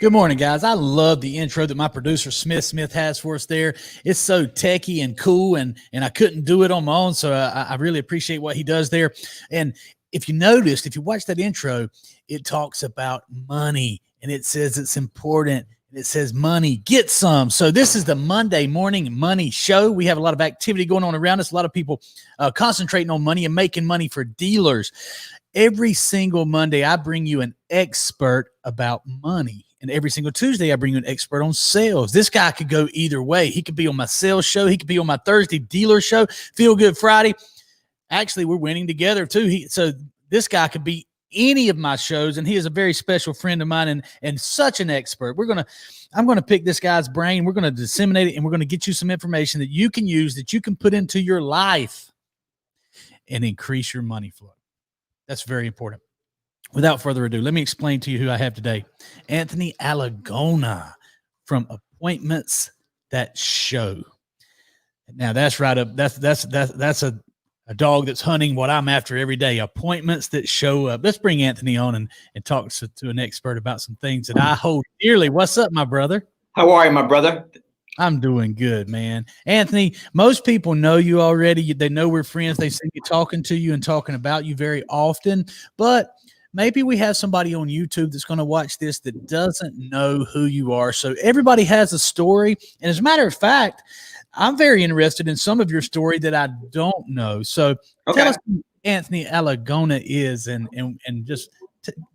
Good morning, guys. I love the intro that my producer Smith has for us there. It's so techy and cool, and I couldn't do it on my own, so I really appreciate what he does there. And if you noticed, if you watch that intro, it talks about money, and it says it's important. It says money, get some. So this is the Monday morning money show. We have a lot of activity going on around us. A lot of people concentrating on money and making money for dealers. Every single Monday, I bring you an expert about money. And every single Tuesday, I bring you an expert on sales. This guy could go either way. He could be on my sales show. He could be on my Thursday dealer show, Feel Good Friday. Actually, we're winning together too. So this guy could be any of my shows, and he is a very special friend of mine and such an expert. I'm going to pick this guy's brain. We're going to disseminate it, and we're going to get you some information that you can use, that you can put into your life and increase your money flow. That's very important. Without further ado, let me explain to you who I have today. Anthony Alagona from Appointments That Show. Now that's right up. That's a dog that's hunting what I'm after every day. Appointments that show up. Let's bring Anthony on and talk to an expert about some things that I hold dearly. What's up, my brother? How are you, my brother? I'm doing good, man. Anthony, most people know you already. They know we're friends. They see me talking to you and talking about you very often, but maybe we have somebody on YouTube that's going to watch this that doesn't know who you are. So everybody has a story. And as a matter of fact, I'm very interested in some of your story that I don't know. So Tell us who Anthony Alagona is and just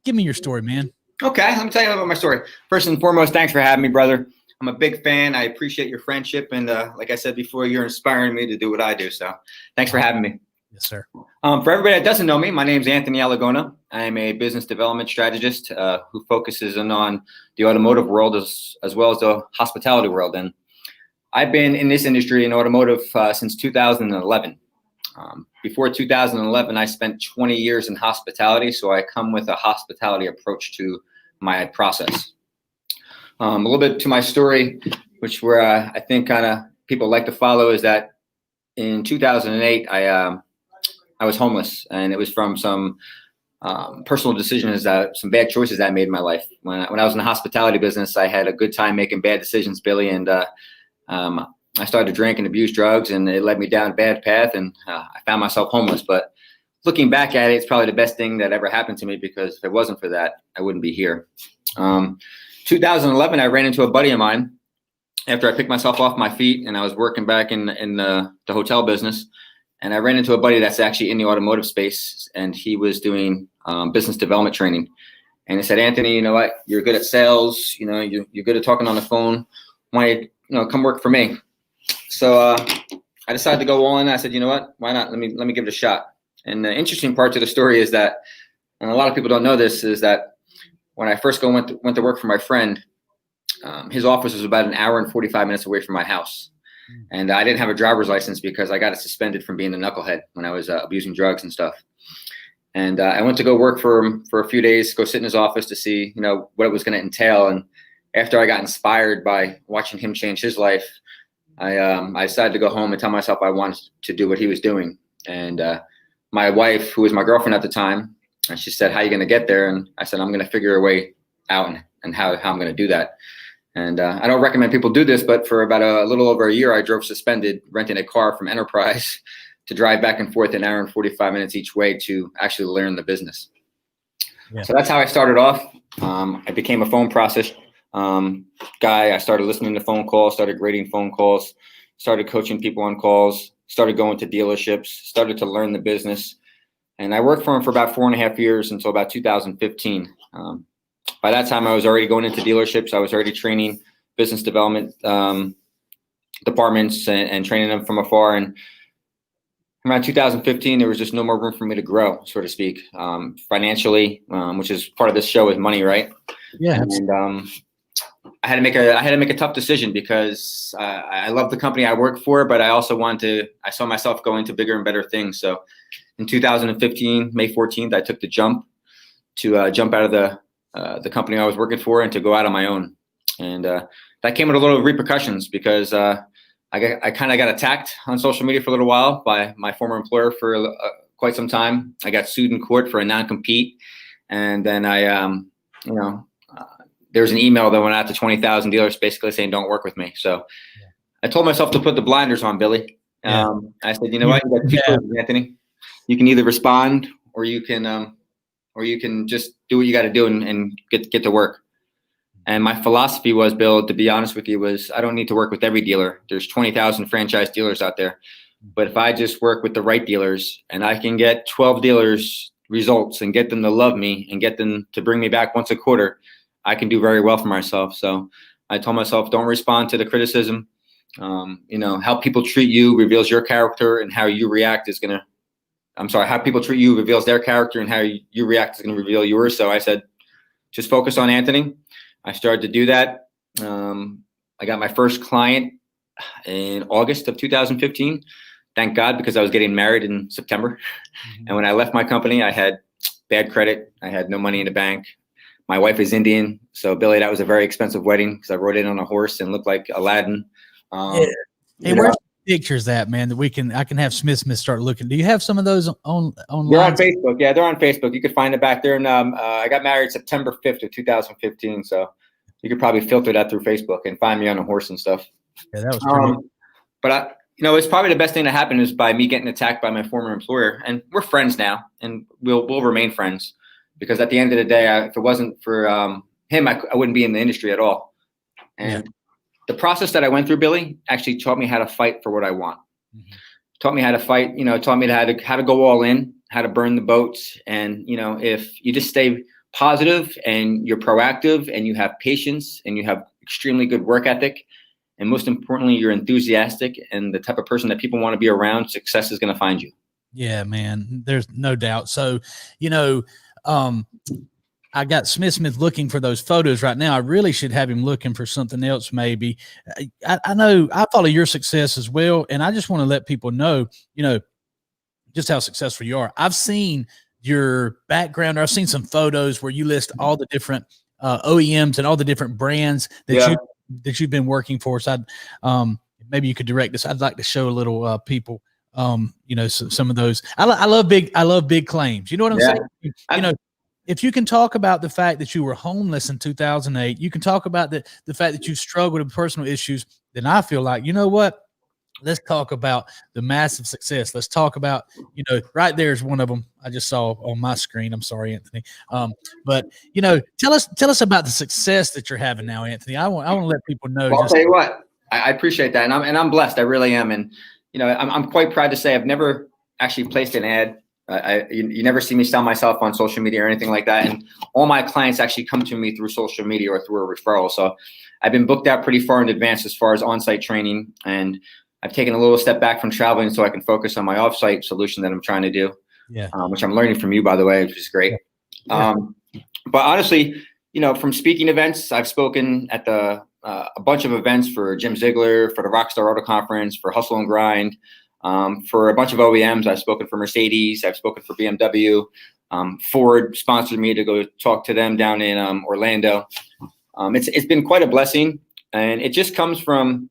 give me your story, man. Okay, let me tell you about my story. First and foremost, thanks for having me, brother. I'm a big fan. I appreciate your friendship. And like I said before, you're inspiring me to do what I do. So thanks for having me. Yes, sir. For everybody that doesn't know me, my name is Anthony Alagona. I am a business development strategist who focuses on the automotive world as well as the hospitality world. And I've been in this industry in automotive since 2011. Before 2011, I spent 20 years in hospitality. So I come with a hospitality approach to my process. A little bit to my story, which I think kind of people like to follow, is that in 2008, I was homeless, and it was from some personal decisions, some bad choices that I made in my life. When I was in the hospitality business, I had a good time making bad decisions, Billy, and I started to drink and abuse drugs, and it led me down a bad path, and I found myself homeless. But looking back at it, it's probably the best thing that ever happened to me, because if it wasn't for that, I wouldn't be here. 2011, I ran into a buddy of mine after I picked myself off my feet, and I was working back in the hotel business. And I ran into a buddy that's actually in the automotive space, and he was doing business development training. And he said, Anthony, you know what? You're good at sales. You know, you're good at talking on the phone. Why don't you come work for me? So I decided to go on. I said, you know what? Why not? Let me give it a shot. And the interesting part to the story is that, and a lot of people don't know this, is that when I first went to work for my friend, his office was about an hour and 45 minutes away from my house. And I didn't have a driver's license because I got it suspended from being a knucklehead when I was abusing drugs and stuff. And I went to go work for him for a few days, go sit in his office to see, what it was going to entail. And after I got inspired by watching him change his life, I decided to go home and tell myself I wanted to do what he was doing. And my wife, who was my girlfriend at the time, she said, how are you going to get there? And I said, I'm going to figure a way out and how I'm going to do that. And I don't recommend people do this, but for about a little over a year, I drove suspended, renting a car from Enterprise to drive back and forth an hour and 45 minutes each way to actually learn the business. Yeah. So that's how I started off. I became a phone process guy. I started listening to phone calls, started grading phone calls, started coaching people on calls, started going to dealerships, started to learn the business. And I worked for him for about 4.5 years until about 2015. By that time, I was already going into dealerships. I was already training business development departments and training them from afar. And around 2015, there was just no more room for me to grow, so to speak, financially, which is part of this show, is money, right? Yeah. And I had to make a tough decision, because I love the company I work for, but I also I saw myself going to bigger and better things. So in 2015, May 14th, I took the jump to jump out of the company I was working for and to go out on my own. And that came with a little repercussions, because I kind of got attacked on social media for a little while by my former employer for quite some time. I got sued in court for a non-compete. And then I there was an email that went out to 20,000 dealers basically saying, don't work with me. So I told myself to put the blinders on, Billy. I said, you know what? You got two choices, Anthony. You can either respond or you can just do what you got to do and get to work. And my philosophy was, Bill, to be honest with you, was I don't need to work with every dealer. There's 20,000 franchise dealers out there. But if I just work with the right dealers and I can get 12 dealers results and get them to love me and get them to bring me back once a quarter, I can do very well for myself. So I told myself, don't respond to the criticism. How people treat you reveals your character, and how you react is going to, how people treat you reveals their character, and how you react is going to reveal yours. So I said, just focus on Anthony. I started to do that. I got my first client in August of 2015. Thank God, because I was getting married in September. Mm-hmm. And when I left my company, I had bad credit. I had no money in the bank. My wife is Indian. So, Billy, that was a very expensive wedding because I rode in on a horse and looked like Aladdin. Hey, where's the pictures at, man, that I can have Smith start looking? Do you have some of those online? They're on Facebook. Yeah, they're on Facebook. You could find it back there. And I got married September 5th of 2015. So you could probably filter that through Facebook and find me on a horse and stuff. Yeah, that was pretty But it's probably the best thing that happened is by me getting attacked by my former employer. And we're friends now, and we'll remain friends, because at the end of the day, if it wasn't for him, I wouldn't be in the industry at all. And the process that I went through, Billy, actually taught me how to fight for what I want. Mm-hmm. Taught me how to fight, taught me how to go all in, how to burn the boats. And, if you just stay positive and you're proactive and you have patience and you have extremely good work ethic, and most importantly, you're enthusiastic and the type of person that people want to be around, success is going to find you. Yeah, man, there's no doubt. So, I got Smith looking for those photos right now. I really should have him looking for something else. Maybe I know I follow your success as well. And I just want to let people know, just how successful you are. I've seen your background. I've seen some photos where you list all the different OEMs and all the different brands that you've been working for. So maybe you could direct this. I'd like to show a little people, some of those. I love big claims. You know what I'm saying? If you can talk about the fact that you were homeless in 2008, you can talk about the fact that you struggled with personal issues, then I feel like, you know what? Let's talk about the massive success. Let's talk about, right there's one of them I just saw on my screen. I'm sorry, Anthony. But tell us about the success that you're having now, Anthony. I want to let people know. Well, I'll tell you what, I appreciate that. And I'm blessed. I really am. And, I'm quite proud to say I've never actually placed an ad. You never see me sell myself on social media or anything like that. And all my clients actually come to me through social media or through a referral. So I've been booked out pretty far in advance as far as on-site training. And I've taken a little step back from traveling so I can focus on my off-site solution that I'm trying to do, which I'm learning from you, by the way, which is great. Yeah. But honestly, from speaking events, I've spoken at a bunch of events for Jim Ziegler, for the Rockstar Auto Conference, for Hustle and Grind. For a bunch of OEMs, I've spoken for Mercedes, I've spoken for BMW. Ford sponsored me to go talk to them down in Orlando. It's been quite a blessing, and it just comes from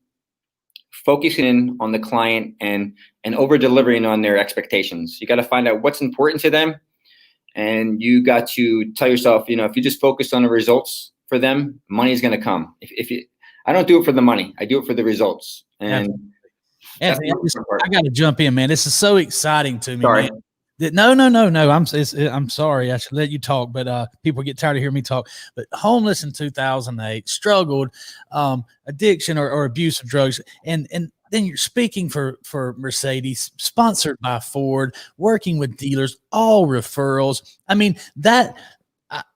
focusing on the client and over delivering on their expectations. You got to find out what's important to them, and you got to tell yourself, if you just focus on the results for them, money is going to come. I don't do it for the money, I do it for the results. And Anthony, I got to jump in, man. This is so exciting to me. Sorry. Man. No. I'm sorry. I should let you talk, but people get tired of hearing me talk. But homeless in 2008, struggled, addiction or abuse of drugs, and then you're speaking for Mercedes, sponsored by Ford, working with dealers, all referrals. I mean,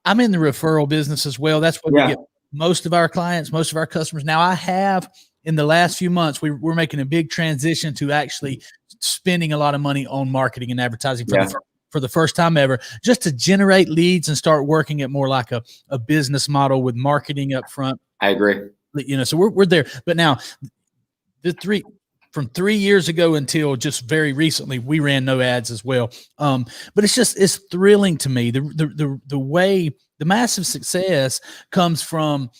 I'm in the referral business as well. That's what we get most of our clients, most of our customers. Now, I have. In the last few months, we're making a big transition to actually spending a lot of money on marketing and advertising for the first time ever, just to generate leads and start working it more like a business model with marketing up front. I agree. So we're there. But now, from 3 years ago until just very recently, we ran no ads as well. But it's thrilling to me. The way the massive success comes from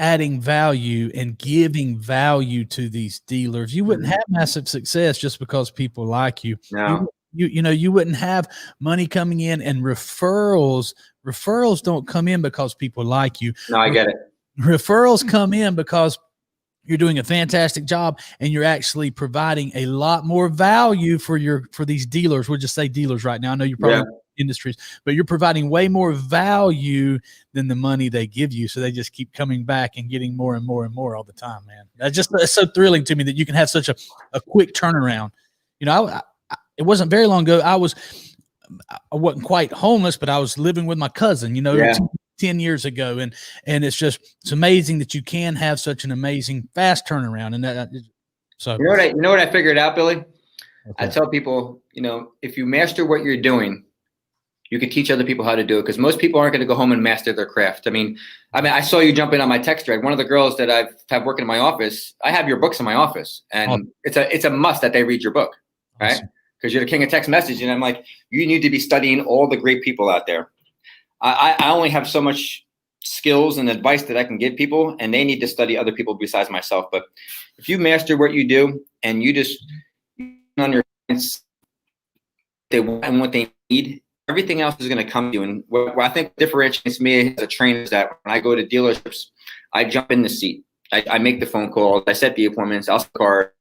adding value and giving value to these dealers. You wouldn't have massive success just because people like you. No. you wouldn't have money coming in, and referrals don't come in because people like you. No, I get it. Referrals come in because you're doing a fantastic job, and you're actually providing a lot more value for these dealers. We'll just say dealers right now. I know you're probably industries, but you're providing way more value than the money they give you. So they just keep coming back and getting more and more and more all the time, man. That's so thrilling to me that you can have such a quick turnaround. It wasn't very long ago. I wasn't quite homeless, but I was living with my cousin, 10 years ago. And it's amazing that you can have such an amazing fast turnaround. And so, you know what I figured out, Billy? Okay. I tell people, if you master what you're doing, you can teach other people how to do it, because most people aren't going to go home and master their craft. I mean, I saw you jump in on my text thread. One of the girls that I've had working in my office, I have your books in my office, and it's a must that they read your book, right? Because you're the king of text message. And I'm like, you need to be studying all the great people out there. I only have so much skills and advice that I can give people, and they need to study other people besides myself. But if you master what you do and you just on your clients, they want and what they need, everything else is going to come to you. And what I think differentiates me as a trainer is that when I go to dealerships, I jump in the seat. I make the phone call. I set the appointments. I'll car,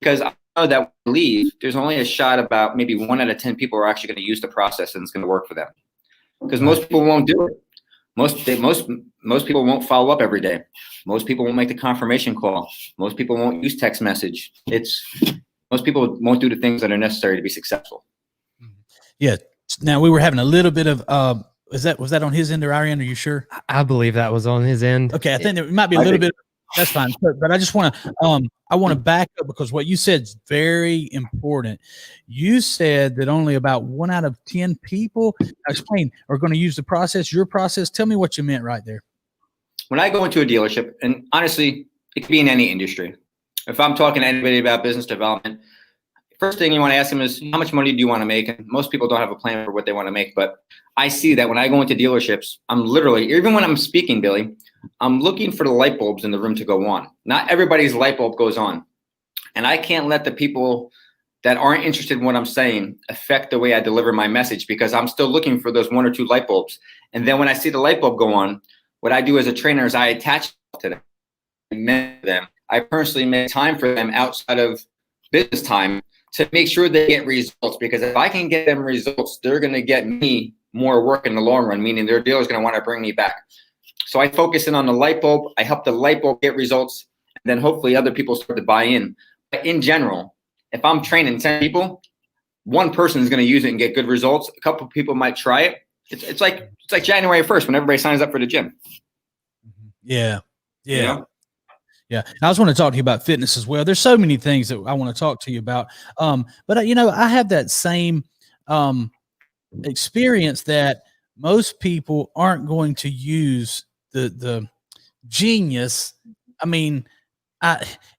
because I know that when I leave, there's only a shot about maybe 1 out of 10 people are actually going to use the process and it's going to work for them. Because most people won't do it. Most people won't follow up every day. Most people won't make the confirmation call. Most people won't use text message. Most people won't do the things that are necessary to be successful. Yeah. Now, we were having a little bit of was that on his end or our end? Are you sure? I believe that was on his end. Okay, I think there might be a little bit. That's fine, but I just want to I want to back up, because what you said is very important. You said that only about 1 out of 10 people, explain, are going to use the process, your process. Tell me what you meant right there. When I go into a dealership, and honestly, it could be in any industry. If I'm talking to anybody about business development, first thing you want to ask them is, how much money do you want to make? And most people don't have a plan for what they want to make. But I see that when I go into dealerships, I'm literally, even when I'm speaking, Billy, I'm looking for the light bulbs in the room to go on. Not everybody's light bulb goes on. And I can't let the people that aren't interested in what I'm saying affect the way I deliver my message, because I'm still looking for those 1 or 2 light bulbs. And then when I see the light bulb go on, what I do as a trainer is I attach to them. I personally make time for them outside of business time to make sure they get results, because if I can get them results, they're going to get me more work in the long run, meaning their dealer is going to want to bring me back. So I focus in on the light bulb. I help the light bulb get results, and then hopefully other people start to buy in. But in general, if I'm training 10 people, 1 person is going to use it and get good results. A couple of people might try it. It's like January 1st when everybody signs up for the gym. Yeah. Yeah. Yeah. I just want to talk to you about fitness as well. There's so many things that I want to talk to you about. But I have that same experience that most people aren't going to use the genius. I mean,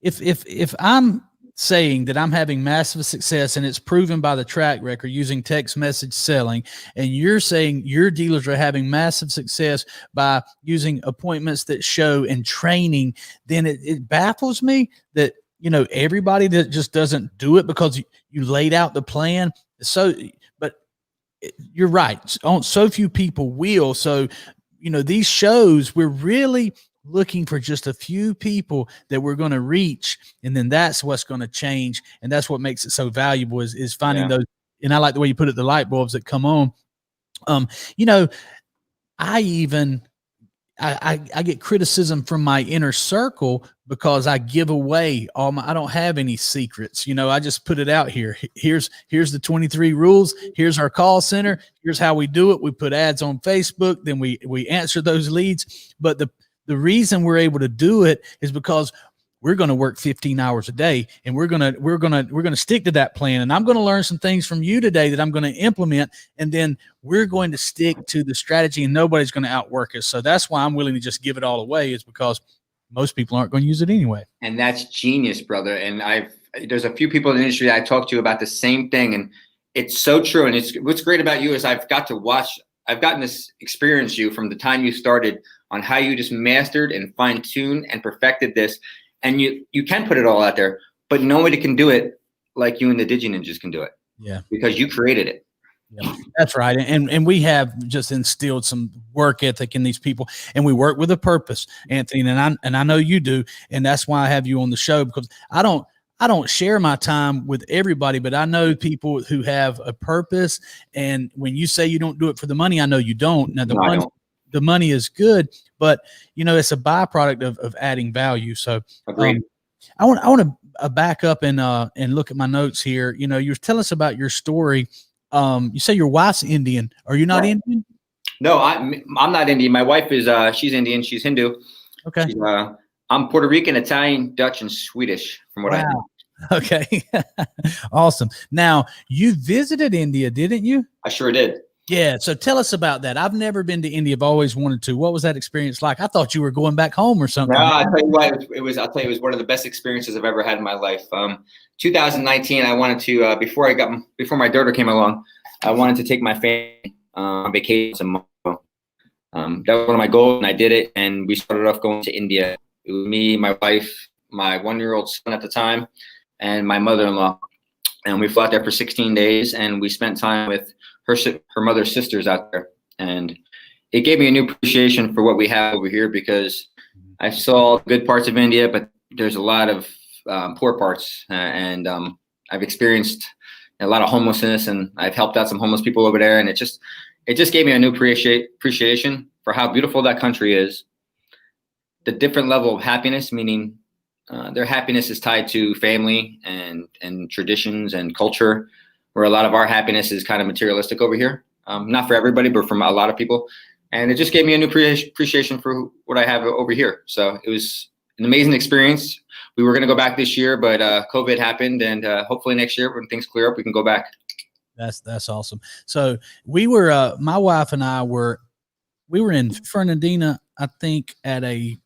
if I'm saying that I'm having massive success and it's proven by the track record using text message selling, and you're saying your dealers are having massive success by using appointments that show and training, then it baffles me that, everybody that just doesn't do it because you laid out the plan. So, but you're right. So few people will. So, these shows, we're really looking for just a few people that we're going to reach, and then that's what's going to change, and that's what makes it so valuable is finding those. And I like the way you put it, the light bulbs that come on. I get criticism from my inner circle because I give away I don't have any secrets. I just put it out here. Here's the 23 rules. Here's our call center. Here's how we do it. We put ads on Facebook. Then we answer those leads. But the reason we're able to do it is because we're going to work 15 hours a day, and we're going to stick to that plan. And I'm going to learn some things from you today that I'm going to implement. And then we're going to stick to the strategy, and nobody's going to outwork us. So that's why I'm willing to just give it all away, is because most people aren't going to use it anyway. And that's genius, brother. And there's a few people in the industry that I talk to about the same thing. And it's so true. And what's great about you is I've gotten this experience you from the time you started on how you just mastered and fine-tuned and perfected this. And you can put it all out there, but nobody can do it like you and the Digi Ninjas can do it. Yeah. because you created it. Yeah, that's right. And we have just instilled some work ethic in these people, and we work with a purpose, Anthony, and I know you do. And that's why I have you on the show, because I don't share my time with everybody, but I know people who have a purpose. And when you say you don't do it for the money, I know you don't. Now the money is good, but it's a byproduct of adding value. So Agreed. I want to back up and look at my notes here. You tell us about your story. You say your wife's Indian. Are you not Indian? No, I'm not Indian. My wife is she's Indian. She's Hindu. Okay. I'm Puerto Rican, Italian, Dutch, and Swedish, from what I know. Okay. Awesome. Now, you visited India, didn't you? I sure did. Yeah. So tell us about that. I've never been to India. I've always wanted to. What was that experience like? I thought you were going back home or something. No, I'll tell you what, it was one of the best experiences I've ever had in my life. 2019, I wanted to, before my daughter came along, I wanted to take my family on vacation. That was one of my goals, and I did it. And we started off going to India. It was me, my wife, my 1-year-old son at the time, and my mother-in-law. And we flew out there for 16 days, and we spent time with her mother's sisters out there. And it gave me a new appreciation for what we have over here, because I saw good parts of India, but there's a lot of poor parts. And I've experienced a lot of homelessness, and I've helped out some homeless people over there. And it just gave me a new appreciation for how beautiful that country is. The different level of happiness, meaning their happiness is tied to family and traditions and culture, where a lot of our happiness is kind of materialistic over here. Not for everybody, but from a lot of people. And it just gave me a new appreciation for what I have over here. So it was an amazing experience. We were going to go back this year, but COVID happened, and hopefully next year when things clear up, we can go back. That's awesome. So we were, my wife and I we were in Fernandina, I think, at a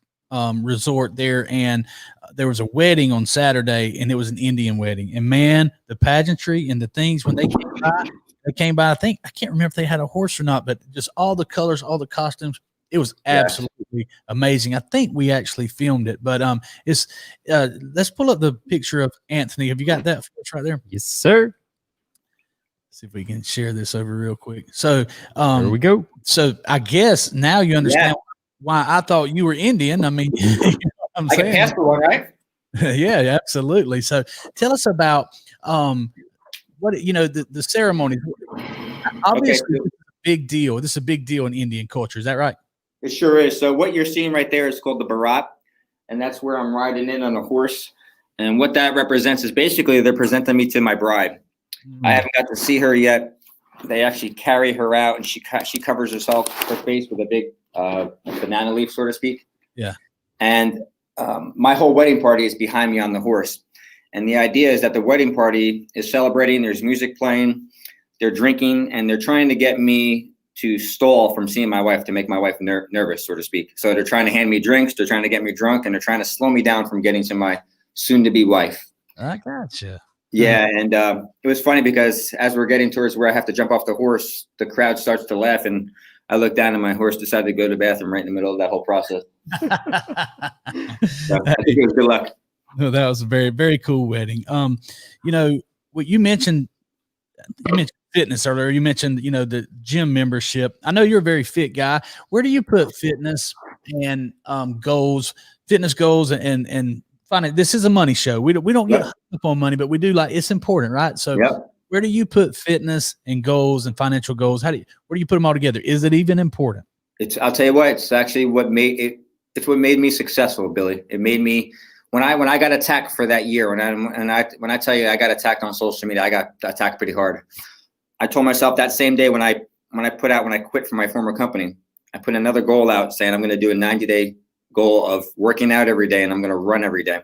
resort there, and there was a wedding on Saturday, and it was an Indian wedding. And man, the pageantry and the things, when they came by, I can't remember if they had a horse or not, but just all the colors, all the costumes, it was absolutely amazing. I think we actually filmed it, but let's pull up the picture of Anthony. Have you got that for us right there? Yes, sir. See if we can share this over real quick. So there we go. So I guess now you understand why I thought you were Indian. I mean, I'm saying, I can pass for one, right? Yeah, absolutely. So tell us about what the ceremony. Obviously, this is a big deal. This is a big deal in Indian culture. Is that right? It sure is. So what you're seeing right there is called the Merritt, and that's where I'm riding in on a horse. And what that represents is basically they're presenting me to my bride. I haven't got to see her yet. They actually carry her out, and she covers her face with a big banana leaf, so to speak. Yeah. And my whole wedding party is behind me on the horse. And the idea is that the wedding party is celebrating. There's music playing, they're drinking, and they're trying to get me to stall from seeing my wife, to make my wife nervous, so to speak. So they're trying to hand me drinks, they're trying to get me drunk, and they're trying to slow me down from getting to my soon-to-be wife. I gotcha. Yeah, and it was funny because as we're getting towards where I have to jump off the horse, the crowd starts to laugh, and I look down and my horse decided to go to the bathroom right in the middle of that whole process. So I think it was good luck. No, that was a very, very cool wedding. What you mentioned fitness earlier. You mentioned, the gym membership. I know you're a very fit guy. Where do you put fitness and fitness goals and finance? This is a money show. We don't get up on money, but we do it's important, right? So where do you put fitness and goals and financial goals? Where do you put them all together? Is it even important? I'll tell you what, it's actually what made it. It's what made me successful, Billy. It made me, when I got attacked for that year, when I tell you I got attacked on social media, I got attacked pretty hard. I told myself that same day when I quit from my former company, I put another goal out saying I'm going to do a 90-day goal of working out every day, and I'm going to run every day.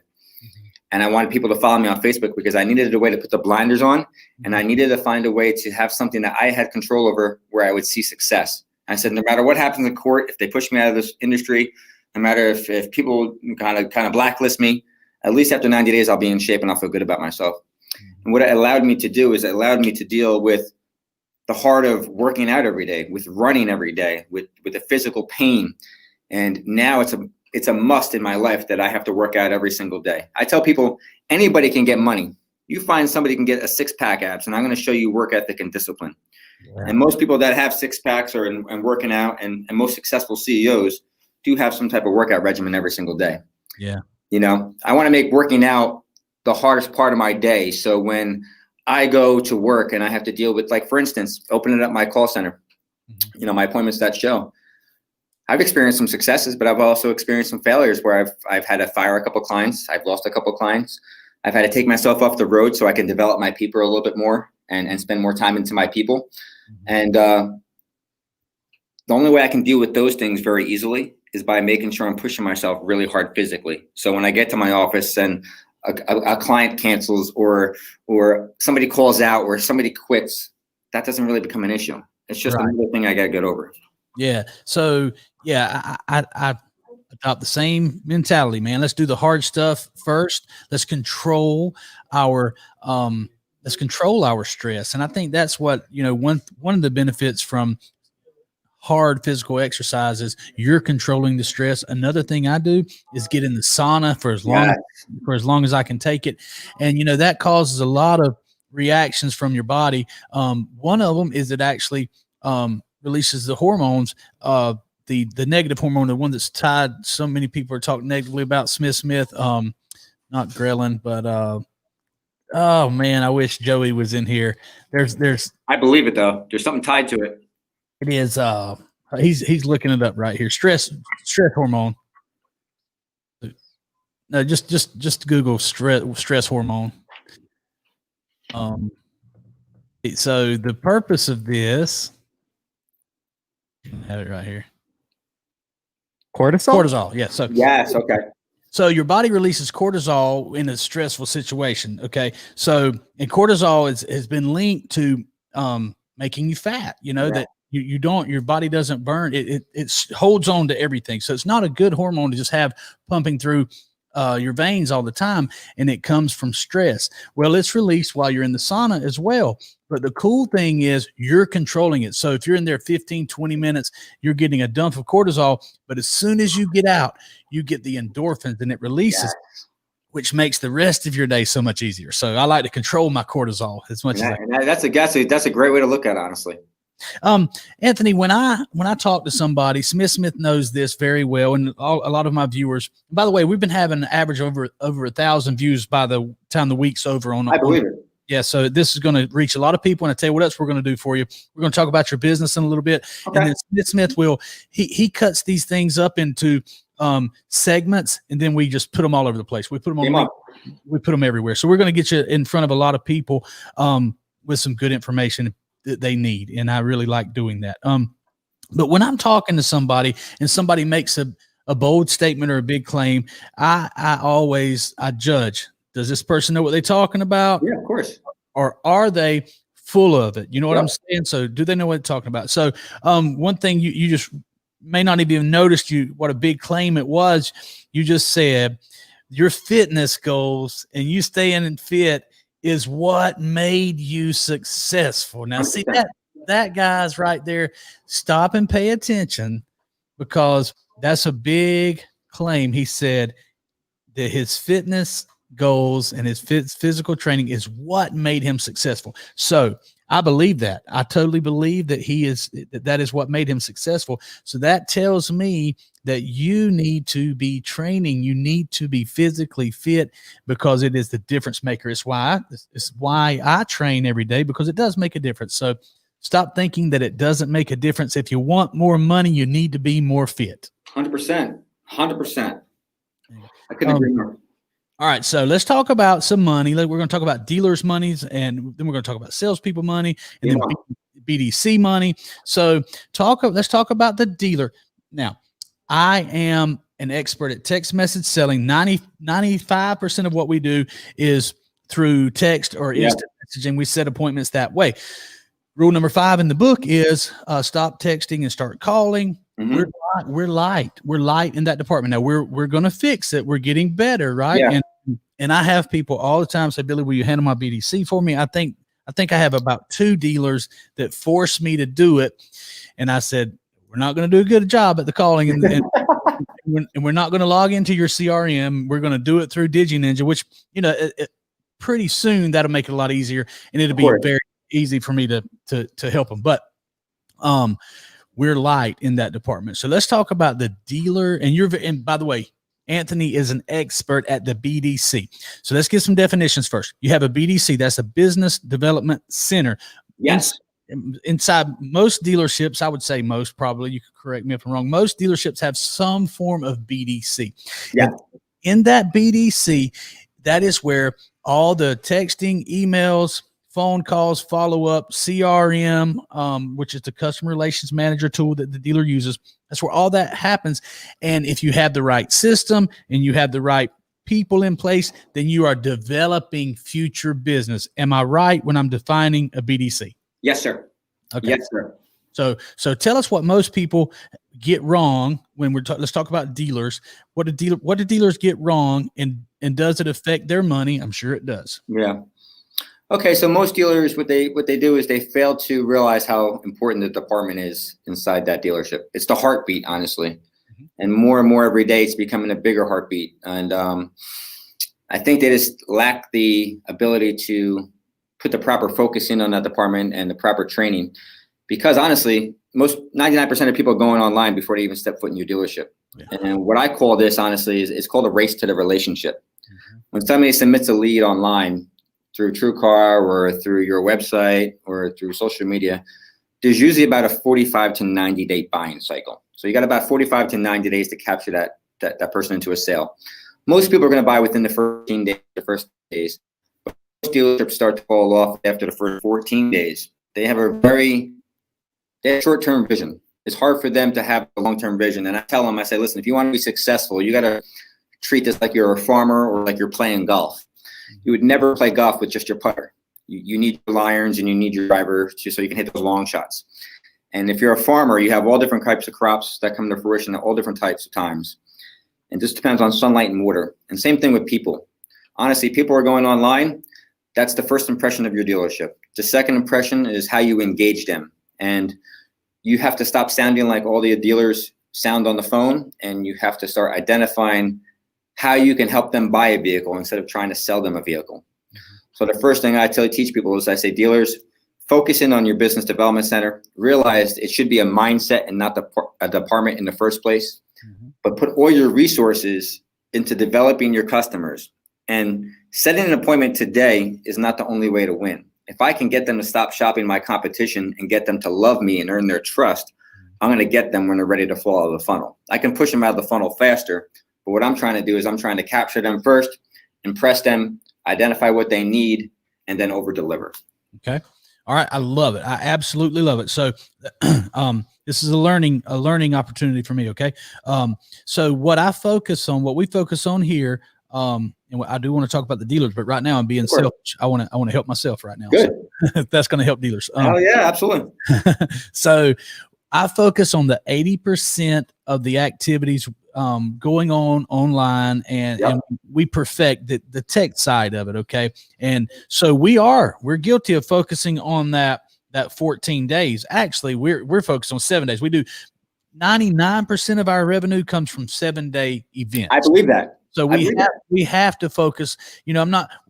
And I wanted people to follow me on Facebook because I needed a way to put the blinders on, and I needed to find a way to have something that I had control over where I would see success. And I said, no matter what happens in court, if they push me out of this industry, no matter if people kind of blacklist me, at least after 90 days, I'll be in shape and I'll feel good about myself. And what it allowed me to do is it allowed me to deal with the heart of working out every day, with running every day, with the physical pain. And now it's a must in my life that I have to work out every single day. I tell people anybody can get money. you find somebody can get a 6-pack abs, and I'm going to show you work ethic and discipline. Yeah. And most people that have 6-packs are and working out, and most successful CEOs do have some type of workout regimen every single day. Yeah. You know, I want to make working out the hardest part of my day. So when I go to work and I have to deal with, like, for instance, opening up my call center, you know, my appointments that show, I've experienced some successes, but I've also experienced some failures where I've had to fire a couple of clients. I've lost a couple of clients. I've had to take myself off the road so I can develop my people a little bit more and spend more time into my people. And the only way I can deal with those things very easily is by making sure I'm pushing myself really hard physically. So when I get to my office and a client cancels or somebody calls out or somebody quits, that doesn't really become an issue. It's just another thing I got to get over. Yeah. So yeah, I adopt the same mentality, man. Let's do the hard stuff first. Let's control our stress. And I think that's what, you know, one of the benefits from hard physical exercises, you're controlling the stress. Another thing I do is get in the sauna for as long as I can take it. And, you know, that causes a lot of reactions from your body. One of them is it actually releases the hormones, the negative hormone, the one that's tied. So many people are talking negatively about Smith, not ghrelin, but oh man, I wish Joey was in here. There's I believe it though. There's something tied to it. It is he's looking it up right here. Stress hormone. No, just Google stress hormone. So the purpose of this, I have it right here. Cortisol. Yeah. So yes. Okay. So your body releases cortisol in a stressful situation. Okay. So, and cortisol has been linked to making you fat, you know, that your body doesn't burn. It holds on to everything. So it's not a good hormone to just have pumping through your veins all the time. And it comes from stress. Well, it's released while you're in the sauna as well. But the cool thing is you're controlling it. So if you're in there 15, 20 minutes, you're getting a dump of cortisol. But as soon as you get out, you get the endorphins and it releases, which makes the rest of your day so much easier. So I like to control my cortisol as much as I can. That's a great way to look at it, honestly. Anthony, when I talk to somebody, Smith knows this very well, and a lot of my viewers. By the way, we've been having an average over 1,000 views by the time the week's over. I believe it. Yeah, so this is going to reach a lot of people, and I tell you what else we're going to do for you. We're going to talk about your business in a little bit, and then Smith will he cuts these things up into segments, and then we just put them all over the place. We put them on. We put them everywhere. So we're going to get you in front of a lot of people with some good information that they need, and I really like doing that. But when I'm talking to somebody and somebody makes a bold statement or a big claim, I always judge. Does this person know what they're talking about? Yeah, of course. Or are they full of it? You know what I'm saying? So do they know what they're talking about? So one thing you just may not even noticed what a big claim it was. You just said your fitness goals and you staying fit is what made you successful. Now, see that guy's right there. Stop and pay attention, because that's a big claim. He said that his fitness goals and his physical training is what made him successful. So I believe that. I totally believe that that is what made him successful. So that tells me that you need to be training. You need to be physically fit, because it is the difference maker. It's why I train every day, because it does make a difference. So stop thinking that it doesn't make a difference. If you want more money, you need to be more fit. 100%. 100%. I couldn't agree more. All right, so let's talk about some money. We're going to talk about dealers' monies, and then we're going to talk about salespeople money, and then BDC money. So let's talk about the dealer. Now, I am an expert at text message selling. 95% of what we do is through text or instant messaging. We set appointments that way. Rule number 5 in the book is stop texting and start calling. Mm-hmm. We're light in that department. Now we're going to fix it. We're getting better, right? Yeah. And I have people all the time say, Billy, will you handle my BDC for me? I think I have about 2 dealers that force me to do it. And I said, we're not going to do a good job at the calling, and we're not going to log into your CRM. We're going to do it through DigiNinja, which, pretty soon, that'll make it a lot easier, and it'll be very easy for me to help them. But we're light in that department. So let's talk about the dealer. And by the way, Anthony is an expert at the BDC. So let's get some definitions first. You have a BDC, that's a business development center. Yes. Inside most dealerships, I would say most, probably, you could correct me if I'm wrong, most dealerships have some form of BDC. Yeah. And in that BDC, that is where all the texting, emails, phone calls, follow-up, CRM, which is the customer relations manager tool that the dealer uses. That's where all that happens. And if you have the right system and you have the right people in place, then you are developing future business. Am I right when I'm defining a BDC? Yes, sir. Okay. Yes, sir. So tell us what most people get wrong when let's talk about dealers. What do dealers get wrong, and does it affect their money? I'm sure it does. Yeah. Okay, so most dealers, what they do is they fail to realize how important the department is inside that dealership. It's the heartbeat, honestly, and more every day, it's becoming a bigger heartbeat. And I think they just lack the ability to put the proper focus in on that department and the proper training, because honestly, most 99% of people are going online before they even step foot in your dealership. Yeah. And what I call this, honestly, is it's called a race to the relationship. When somebody submits a lead online, through TrueCar or through your website or through social media, there's usually about a 45 to 90 day buying cycle. So you got about 45 to 90 days to capture that person into a sale. Most people are going to buy within the first 14 days. But most dealerships start to fall off after the first 14 days. They have short-term vision. It's hard for them to have a long-term vision. And I tell them, I say, listen, if you want to be successful, you got to treat this like you're a farmer or like you're playing golf. You would never play golf with just your putter. You need your irons and you need your driver so you can hit those long shots. And if you're a farmer, you have all different types of crops that come to fruition at all different types of times. And this depends on sunlight and water. And same thing with people. Honestly, people are going online. That's the first impression of your dealership. The second impression is how you engage them. And you have to stop sounding like all the dealers sound on the phone, and you have to start identifying how you can help them buy a vehicle instead of trying to sell them a vehicle. So the first thing I teach people is I say, dealers, focus in on your business development center. Realize it should be a mindset and not a department in the first place. But put all your resources into developing your customers. And setting an appointment today is not the only way to win. If I can get them to stop shopping my competition and get them to love me and earn their trust, I'm going to get them when they're ready to fall out of the funnel. I can push them out of the funnel faster. But what I'm trying to do is I'm trying to capture them first, impress them, identify what they need, and then over deliver. Okay. All right. I love it. I absolutely love it. So this is a learning opportunity for me. Okay. So what we focus on here, and I do want to talk about the dealers, but right now I'm being selfish. I want to help myself right now. Good. So that's going to help dealers. Oh yeah, absolutely. So I focus on the 80% of the activities going on online, and we perfect the tech side of it. Okay. And so we're guilty of focusing on that 14 days. Actually, we're focused on 7 days. We do 99% of our revenue comes from 7-day events. I believe that. So we have to focus,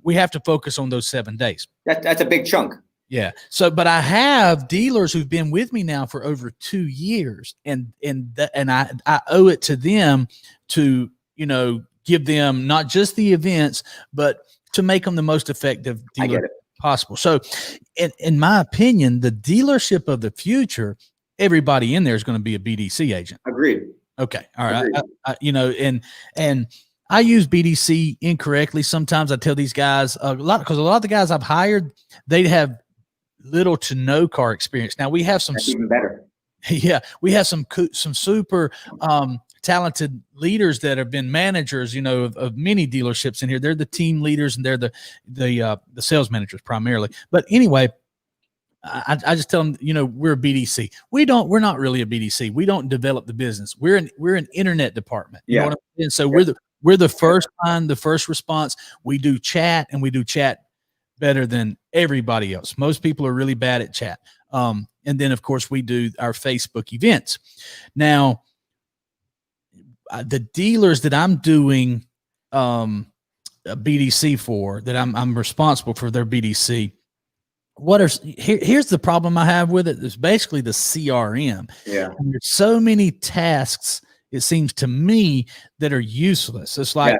we have to focus on those 7 days. That's a big chunk. Yeah. So, but I have dealers who've been with me now for over 2 years, and I owe it to them to, give them not just the events, but to make them the most effective dealer possible. So in my opinion, the dealership of the future, everybody in there is going to be a BDC agent. Agreed. Okay. All right. And I use BDC incorrectly. Sometimes I tell these guys because a lot of the guys I've hired, they have little to no car experience. Now we have some even better. Yeah, we have some super talented leaders that have been managers, of many dealerships in here. They're the team leaders and they're the sales managers primarily. But anyway, I just tell them, we're a BDC. We're not really a BDC. We don't develop the business. We're an internet department. You know what I mean? So we're the first line, the first response. We do chat, and we do chat better than everybody else. Most people are really bad at chat. And then of course we do our Facebook events. Now, the dealers that I'm doing a BDC for, that I'm responsible for their BDC. Here's the problem I have with it. It's basically the CRM. Yeah. And there's so many tasks, it seems to me, that are useless. It's like,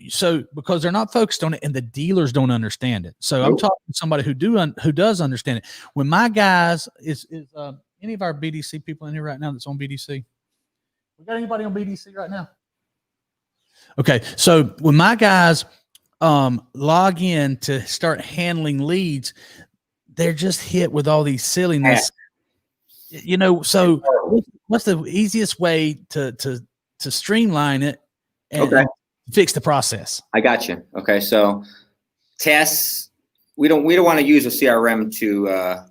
so because they're not focused on it, and the dealers don't understand it. So I'm talking to somebody who does understand it. When my guys is any of our BDC people in here right now that's on BDC? We got anybody on BDC right now? Okay, so when my guys log in to start handling leads, they're just hit with all these silliness. So what's the easiest way to streamline it and fix the process? I got you. Okay, so tasks, we don't want to use a CRM to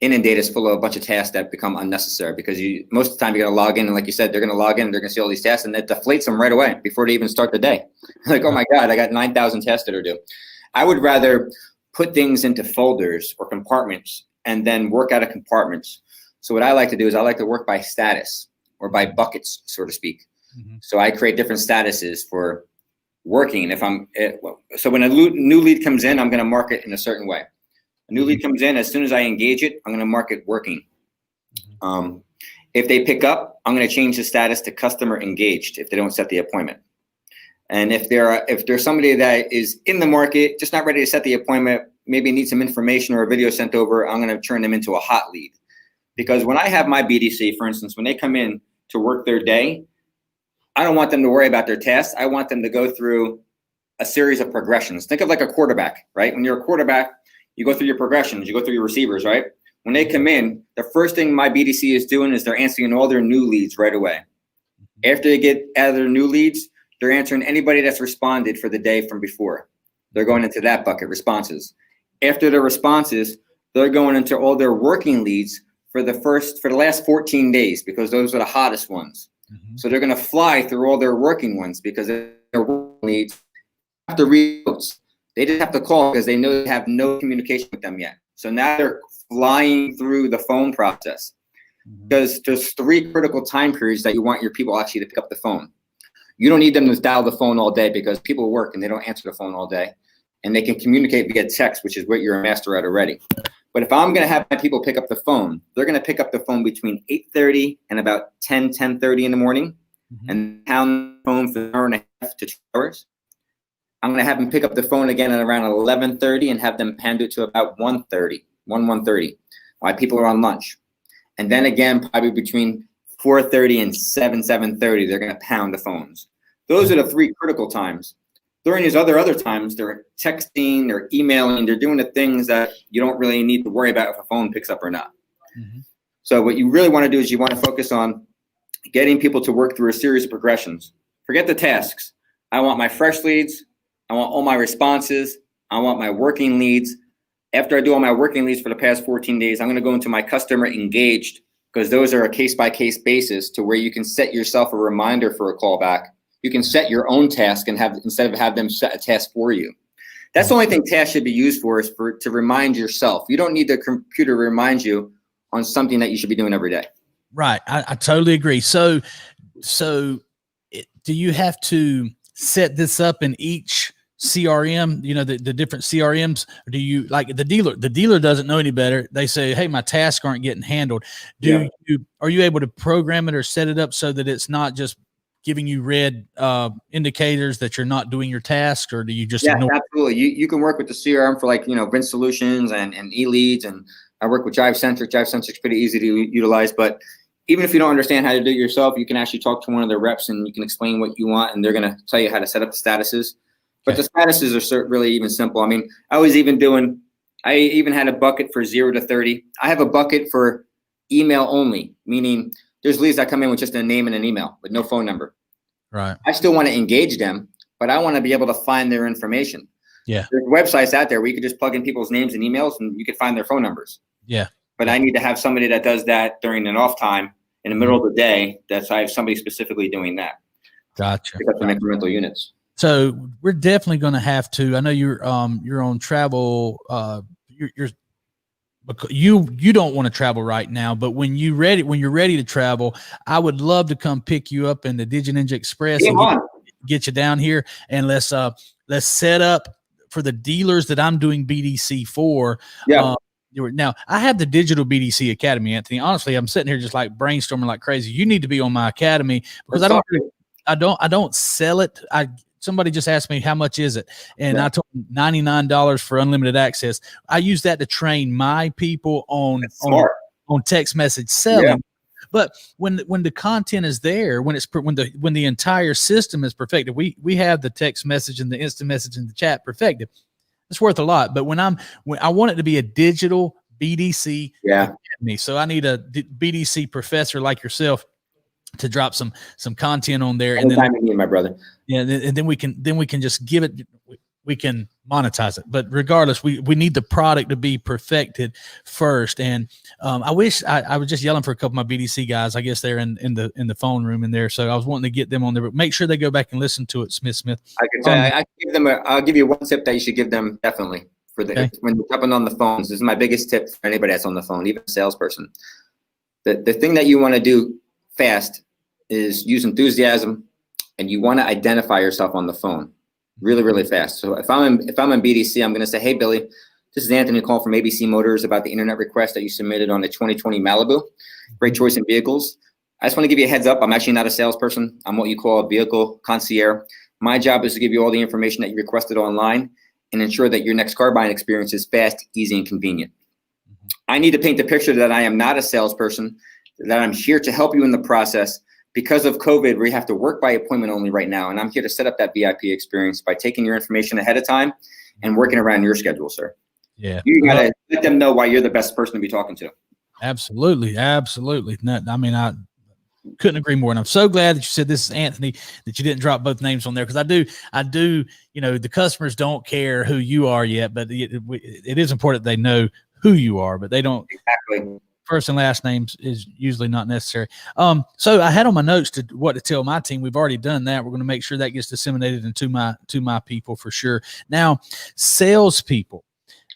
inundate us full of a bunch of tasks that become unnecessary, because most of the time you're going to log in, and like you said, they're going to log in and they're going to see all these tasks, and it deflates them right away before they even start the day. Like, oh my God, I got 9,000 tasks that are due. I would rather put things into folders or compartments and then work out of compartments. So what I like to do is I like to work by status, or by buckets, so to speak. Mm-hmm. So I create different statuses for working. So when a new lead comes in, I'm going to mark it in a certain way. A new lead comes in, as soon as I engage it, I'm going to mark it working. If they pick up, I'm going to change the status to customer engaged if they don't set the appointment. And if there's somebody that is in the market, just not ready to set the appointment, maybe needs some information or a video sent over, I'm going to turn them into a hot lead. Because when I have my BDC, for instance, when they come in to work their day, I don't want them to worry about their tasks. I want them to go through a series of progressions. Think of like a quarterback, right? When you're a quarterback, you go through your progressions, you go through your receivers, right? When they come in, the first thing my BDC is doing is they're answering all their new leads right away. After they get out of their new leads, they're answering anybody that's responded for the day from before. They're going into that bucket, responses. After the responses, they're going into all their working leads for the last 14 days, because those are the hottest ones. Mm-hmm. So they're going to fly through all their working ones, because their working leads have to read notes. They just have to call because they know they have no communication with them yet. So now they're flying through the phone process, because there's 3 critical time periods that you want your people actually to pick up the phone. You don't need them to dial the phone all day, because people work and they don't answer the phone all day, and they can communicate via text, which is what you're a master at already. But if I'm going to have my people pick up the phone, they're going to pick up the phone between 8:30 and about 10:30 in the morning, and pound the phone for an hour and a half to 2 hours. I'm going to have them pick up the phone again at around 11:30 and have them pound it to about 1:30, while people are on lunch. And then again, probably between 4:30 and 7:30, they're going to pound the phones. Those are the 3 critical times. During these other times, they're texting, they're emailing, they're doing the things that you don't really need to worry about if a phone picks up or not. Mm-hmm. So what you really want to do is you want to focus on getting people to work through a series of progressions. Forget the tasks. I want my fresh leads. I want all my responses. I want my working leads. After I do all my working leads for the past 14 days, I'm going to go into my customer engaged, because those are a case-by-case basis to where you can set yourself a reminder for a callback. You can set your own task and instead of have them set a task for you. That's the only thing tasks should be used for, is to remind yourself. You don't need the computer to remind you on something that you should be doing every day. Right. I totally agree. So do you have to set this up in each CRM, the different CRMs? Or do you, like the dealer doesn't know any better. They say, hey, my tasks aren't getting handled. Are you able to program it or set it up so that it's not just giving you red indicators that you're not doing your task, or do you just ignore? Absolutely. You can work with the CRM for Vin Solutions and eLeads, and I work with JiveCentric. JiveCentric's pretty easy to utilize, but even if you don't understand how to do it yourself, you can actually talk to one of their reps and you can explain what you want, and they're going to tell you how to set up the statuses. But the statuses are really even simple. I mean, I even had a bucket for 0 to 30. I have a bucket for email only, meaning there's leads that come in with just a name and an email with no phone number. Right. I still want to engage them, but I want to be able to find their information. Yeah. There's websites out there where you could just plug in people's names and emails and you could find their phone numbers. Yeah. But I need to have somebody that does that during an off time in the middle of the day. I have somebody specifically doing that. Gotcha. Pick up some incremental units. So we're definitely going to have to. I know you're on travel. You don't want to travel right now, but when you're ready to travel, I would love to come pick you up in the DigiNinja Express get you down here, and let's set up for the dealers that I'm doing BDC for. Yeah. Now I have the Digital BDC Academy, Anthony. Honestly, I'm sitting here just like brainstorming like crazy. You need to be on my academy because I don't sell it. Somebody just asked me how much is it, and I told them $99 for unlimited access. I use that to train my people on text message selling. Yeah. But when the content is there, when the entire system is perfected, we have the text message and the instant message and the chat perfected. It's worth a lot. But when I want it to be a digital BDC academy, so I need a BDC professor like yourself to drop some content on there. And then my brother. Yeah, and then we can just give it. We can monetize it, but regardless, we need the product to be perfected first. And I wish I was just yelling for a couple of my BDC guys. I guess they're in the phone room in there, so I was wanting to get them on there. But make sure they go back and listen to it, Smith. I can tell you, I give them I'll give you one tip that you should give them definitely when you're jumping on the phones. This is my biggest tip for anybody that's on the phone, even a salesperson. The thing that you want to do fast is use enthusiasm, and you want to identify yourself on the phone really, really fast. So if I'm in BDC, I'm going to say, hey, Billy, this is Anthony calling from ABC Motors about the internet request that you submitted on the 2020 Malibu. Great choice in vehicles. I just want to give you a heads up. I'm actually not a salesperson. I'm what you call a vehicle concierge. My job is to give you all the information that you requested online and ensure that your next car buying experience is fast, easy, and convenient. I need to paint the picture that I am not a salesperson, that I'm here to help you in the process. Because of COVID, we have to work by appointment only right now. And I'm here to set up that VIP experience by taking your information ahead of time and working around your schedule, sir. Yeah. You got to let them know why you're the best person to be talking to. Absolutely. No, I mean, I couldn't agree more. And I'm so glad that you said this is Anthony, that you didn't drop both names on there. Cause I do, the customers don't care who you are yet, but it is important they know who you are, but they don't. Exactly. First and last names is usually not necessary. So I had on my notes what to tell my team. We've already done that. We're going to make sure that gets disseminated into my people for sure. Now, salespeople.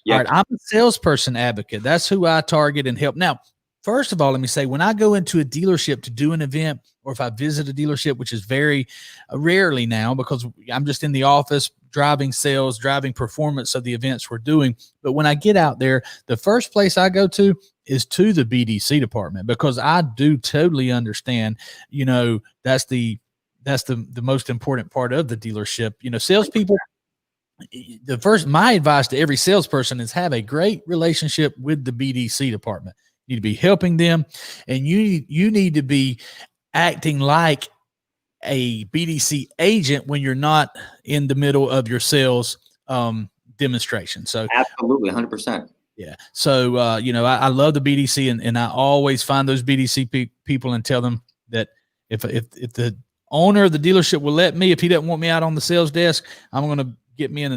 Yep. All right, I'm a salesperson advocate. That's who I target and help. Now, first of all, let me say, when I go into a dealership to do an event, or if I visit a dealership, which is very rarely now because I'm just in the office driving sales, driving performance of the events we're doing. But when I get out there, the first place I go to is to the BDC department, because I do totally understand, that's the most important part of the dealership. Salespeople, my advice to every salesperson is have a great relationship with the BDC department. You need to be helping them, and you need to be acting like a BDC agent when you're not in the middle of your sales demonstration. So absolutely 100%. Yeah. So, I love the BDC, and I always find those BDC people and tell them that if the owner of the dealership will let me, if he doesn't want me out on the sales desk, I'm going to get in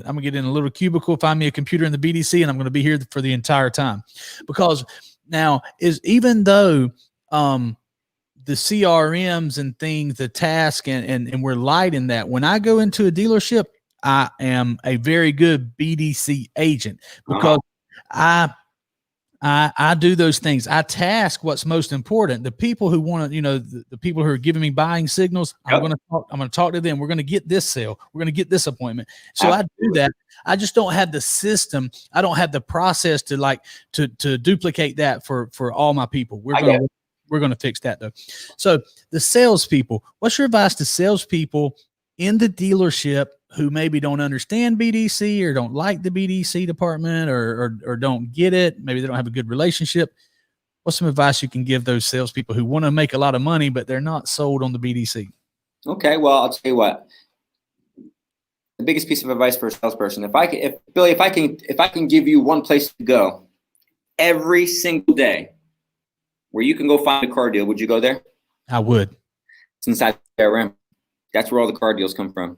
a little cubicle, find me a computer in the BDC, and I'm going to be here for the entire time. Because now even though, the CRMs and things, the task and we're light in that, when I go into a dealership, I am a very good BDC agent because I do those things. I task what's most important. The people who want to, the people who are giving me buying signals, I'm going to talk to them. We're going to get this sale. We're going to get this appointment. So I do that. I just don't have the system. I don't have the process to duplicate that for all my people. We're going to fix that though. So the salespeople, what's your advice to salespeople in the dealership who maybe don't understand BDC or don't like the BDC department or don't get it? Maybe they don't have a good relationship. What's some advice you can give those salespeople who want to make a lot of money, but they're not sold on the BDC? Okay. Well, I'll tell you what, the biggest piece of advice for a salesperson, if I can give you one place to go every single day where you can go find a car deal, would you go there? I would. It's inside the CRM. That's where all the car deals come from.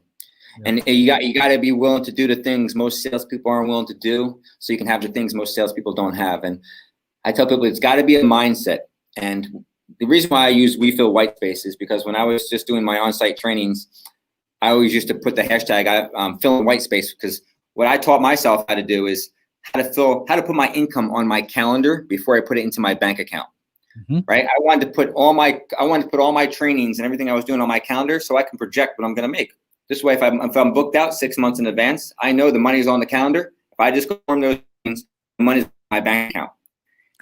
Yeah. And you got to be willing to do the things most salespeople aren't willing to do, so you can have the things most salespeople don't have. And I tell people it's got to be a mindset. And the reason why I use We Fill White Space is because when I was just doing my on-site trainings, I always used to put the hashtag filling white space, because what I taught myself how to do is how to put my income on my calendar before I put it into my bank account. Mm-hmm. Right. I wanted to put all my trainings and everything I was doing on my calendar so I can project what I'm going to make. This way, if I'm booked out 6 months in advance, I know the money's on the calendar. If I just confirm those things, the money's in my bank account.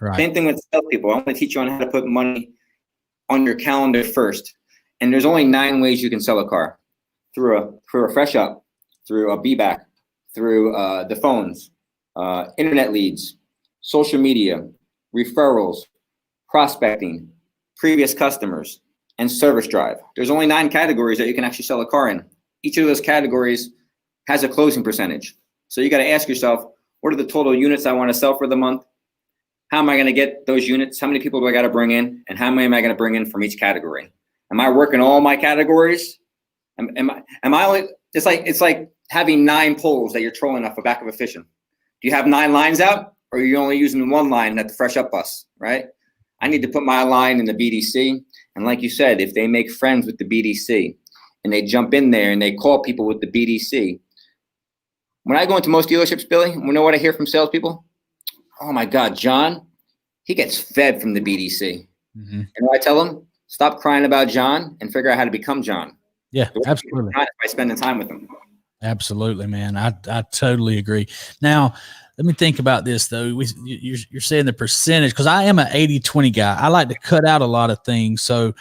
Right. Same thing with salespeople. I want to teach you on how to put money on your calendar first. And there's only 9 ways you can sell a car: through a fresh up, through a be back, through the phones, internet leads, social media, referrals, prospecting, previous customers, and service drive. There's only 9 categories that you can actually sell a car in. Each of those categories has a closing percentage. So you got to ask yourself, what are the total units I want to sell for the month? How am I going to get those units? How many people do I got to bring in? And how many am I going to bring in from each category? Am I working all my categories? Am I only, it's like having 9 poles that you're trolling off the back of a fishing. Do you have 9 lines out, or are you only using 1 line at the fresh up bus, right? I need to put my line in the BDC. And like you said, if they make friends with the BDC and they jump in there and they call people with the BDC, when I go into most dealerships, Billy, you know what I hear from salespeople? Oh my God, John, he gets fed from the BDC. Mm-hmm. And what I tell them, stop crying about John and figure out how to become John. Yeah, absolutely. By spending time with them. Absolutely, man. I totally agree. Now, let me think about this, though. You're saying the percentage, because I am an 80-20 guy. I like to cut out a lot of things. So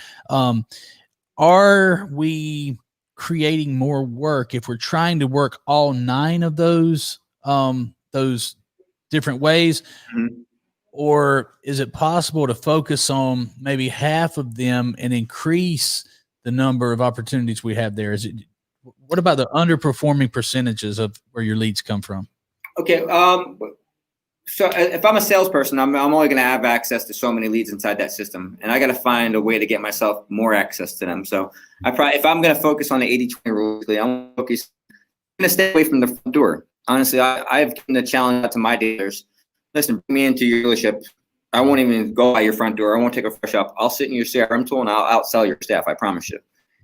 are we creating more work if we're trying to work all 9 of those different ways? Mm-hmm. Or is it possible to focus on maybe half of them and increase the number of opportunities we have there? What about the underperforming percentages of where your leads come from? Okay. So if I'm a salesperson, I'm only going to have access to so many leads inside that system, and I got to find a way to get myself more access to them. So if I'm going to focus on the 80-20 rule, I'm going to stay away from the front door. Honestly, I've given the challenge out to my dealers. Listen, bring me into your dealership. I won't even go by your front door. I won't take a fresh up. I'll sit in your CRM tool and I'll outsell your staff. I promise you.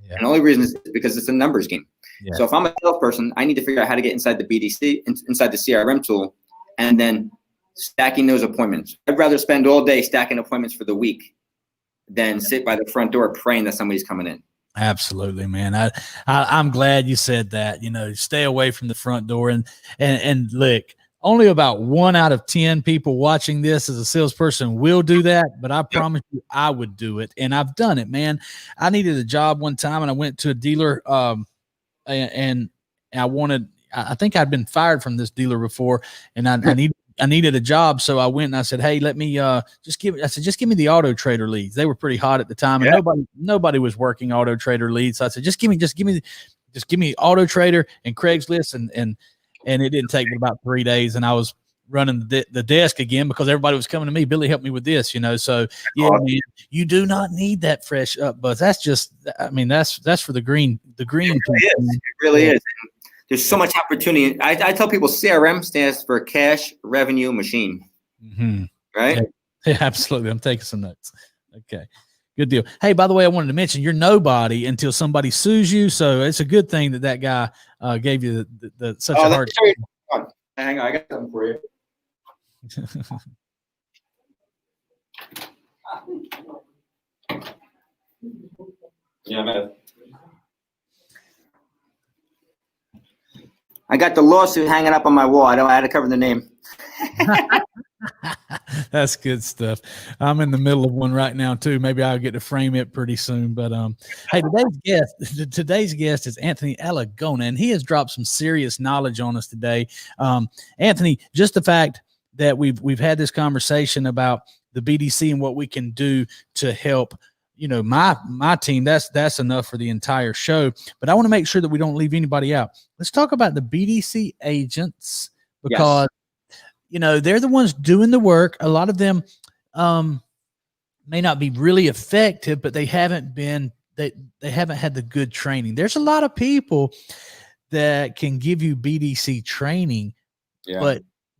Yeah. And the only reason is because it's a numbers game. Yeah. So if I'm a salesperson, I need to figure out how to get inside the BDC, inside the CRM tool, and then stacking those appointments. I'd rather spend all day stacking appointments for the week than sit by the front door praying that somebody's coming in. Absolutely, man. I'm glad you said that. You know, stay away from the front door. And look, only about 1 out of 10 people watching this as a salesperson will do that, but I promise you I would do it. And I've done it, man. I needed a job one time and I went to a dealer and I think I'd been fired from this dealer before, and I needed a job. So I went and I said, hey, let me just give me the Auto Trader leads. They were pretty hot at the time, and nobody was working Auto Trader leads. So I said, just give me Auto Trader and Craigslist, and it didn't take me about 3 days, and I was running the desk again because everybody was coming to me. Billy, help me with this, So yeah, man, you do not need that fresh up buzz. That's just, I mean, that's for the green. It really is. There's so much opportunity. I tell people CRM stands for Cash Revenue Machine. Mm-hmm. Right? Yeah, absolutely. I'm taking some notes. Okay. Good deal. Hey, by the way, I wanted to mention you're nobody until somebody sues you. So it's a good thing that guy gave you such a hard time. Hang on. I got something for you. Yeah, man. I got the lawsuit hanging up on my wall. I had to cover the name. That's good stuff. I'm in the middle of one right now too. Maybe I'll get to frame it pretty soon. But hey, today's guest is Anthony Alagona, and he has dropped some serious knowledge on us today. Anthony, just the fact that we've had this conversation about the BDC and what we can do to help, my team, that's enough for the entire show. But I want to make sure that we don't leave anybody out. Let's talk about the BDC agents, because they're the ones doing the work. A lot of them may not be really effective, but they haven't had the good training. There's a lot of people that can give you BDC training,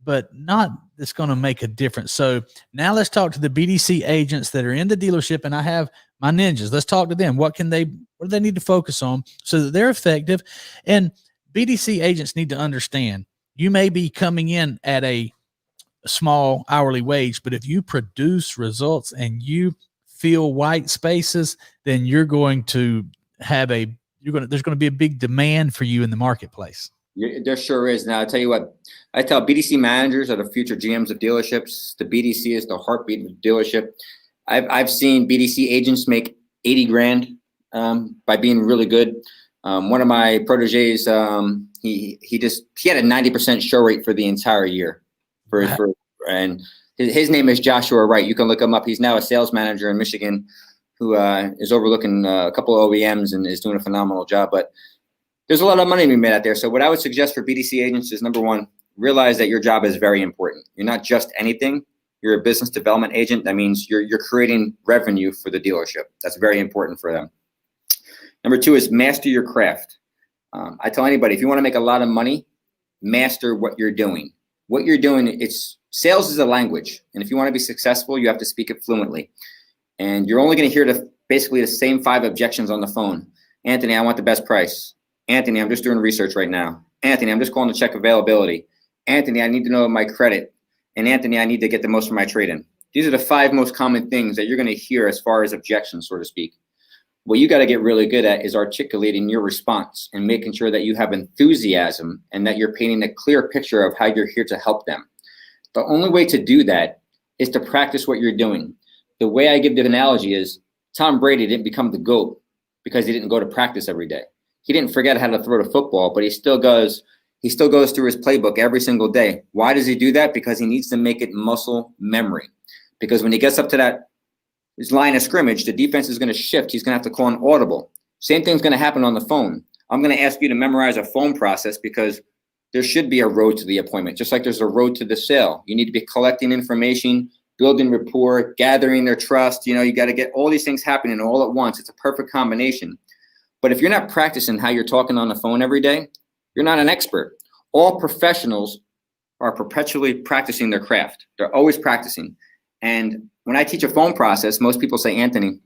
but not that's going to make a difference. So now let's talk to the BDC agents that are in the dealership, and I have my ninjas. Let's talk to them. What do they need to focus on so that they're effective? And BDC agents need to understand, you may be coming in at a small hourly wage, but if you produce results and you fill white spaces, then you're going to have a there's going to be a big demand for you in the marketplace. There sure is. Now, I'll tell you what, I tell BDC managers are the future GMs of dealerships. The BDC is the heartbeat of the dealership. I've seen BDC agents make 80 grand by being really good. One of my proteges, he had a 90% show rate for the entire year. And his name is Joshua Wright. You can look him up. He's now a sales manager in Michigan who is overlooking a couple of OEMs and is doing a phenomenal job. But there's a lot of money to be made out there. So what I would suggest for BDC agents is, number one, realize that your job is very important. You're not just anything. You're a business development agent. That means you're creating revenue for the dealership. That's very important for them. Number two is master your craft. I tell anybody, if you want to make a lot of money, master what you're doing. What you're doing, sales is a language. And if you want to be successful, you have to speak it fluently. And you're only going to hear basically the same 5 objections on the phone. Anthony, I want the best price. Anthony, I'm just doing research right now. Anthony, I'm just calling to check availability. Anthony, I need to know my credit. And Anthony, I need to get the most for my trade-in. These are the 5 most common things that you're going to hear as far as objections, so to speak. What you got to get really good at is articulating your response and making sure that you have enthusiasm and that you're painting a clear picture of how you're here to help them. The only way to do that is to practice what you're doing. The way I give the analogy is Tom Brady didn't become the GOAT because he didn't go to practice every day. He didn't forget how to throw the football, but he still goes through his playbook every single day. Why does he do that? Because he needs to make it muscle memory. Because when he gets up to his line of scrimmage, the defense is going to shift. He's going to have to call an audible. Same thing's going to happen on the phone. I'm going to ask you to memorize a phone process because there should be a road to the appointment, just like there's a road to the sale. You need to be collecting information, building rapport, gathering their trust. You got to get all these things happening all at once. It's a perfect combination. But if you're not practicing how you're talking on the phone every day, you're not an expert. All professionals are perpetually practicing their craft. They're always practicing. And when I teach a phone process, most people say, Anthony,